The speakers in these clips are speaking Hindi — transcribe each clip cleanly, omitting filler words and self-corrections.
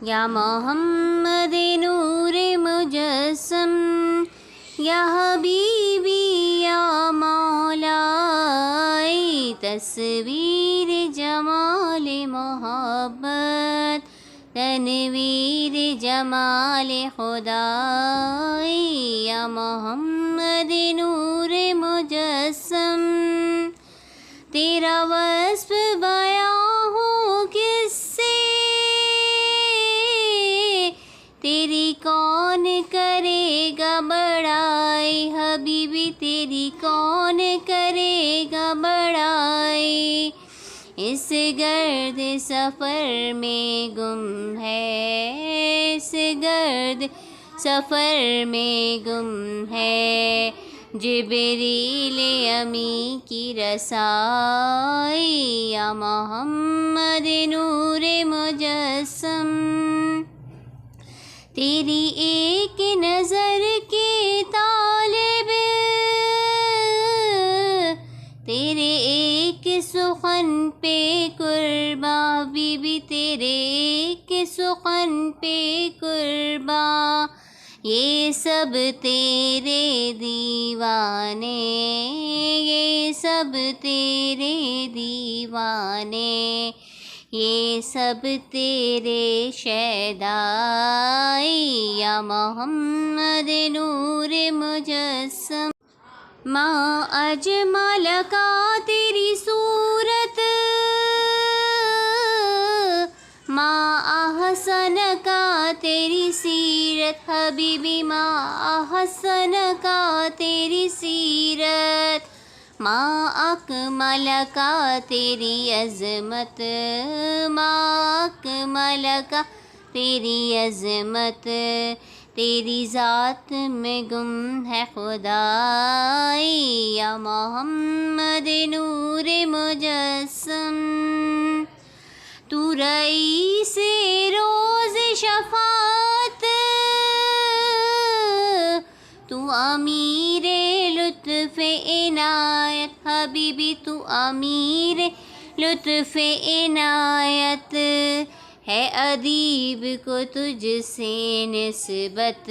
या मोहम्मद नूर मुजस्सम, या हबीबी या मौलाई, तस्वीर जमाल मोहब्बत, तनवीर जमाल खुदाई। या मोहम्मद नूर मुजस्सम, तेरा वस्फ बयां हो किससे, तेरी कौन करेगा बड़ाई, हबीबी तेरी कौन करेगा बड़ाई। इस गर्द सफ़र में गुम है, इस गर्द सफ़र में गुम है, जिब्रील अमी की रसाई। या मोहम्मद नूर मुजस्सम, तेरी एक नज़र के तालिब, तेरे एक सुखन पे कुर्बा, बीबी तेरे एक सुखन पे कुर्बा। ये सब तेरे दीवाने, ये सब तेरे दीवाने, ये सब तेरे शैदाई। या मोहम्मद नूर मुजस्सम, माँ अजमल का तेरी सूरत, माँ अहसन का तेरी सीरत, हबीबी माँ अहसन का तेरी सीरत, माँ अकमल का तेरी अज़मत, माँ अकमल का तेरी अज़मत, तेरी ज़ात में गुम है खुदाई। या मोहम्मद नूर मुजस्सम, तू रईस रोज़ शफ़ात, तू अमीर लुत्फ़ इनायत, हबीबी तू अमीर लुत्फ़ इनायत। है अदीब को तुझसे निस्बत,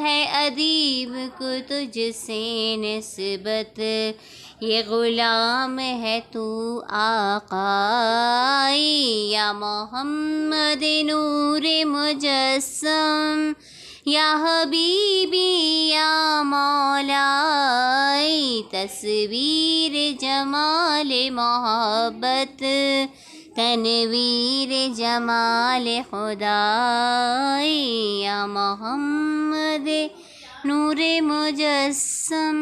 है अदीब को तुझसे निस्बत, ये ग़ुलाम है तू आक़ाई। या मोहम्मद नूर मुजस्सम, या हबीबी या मौलाई, तस्वीर जमाल मोहब्बत, तनवीर जमाल खुदाई। या मोहम्मद नूर मुजस्सम।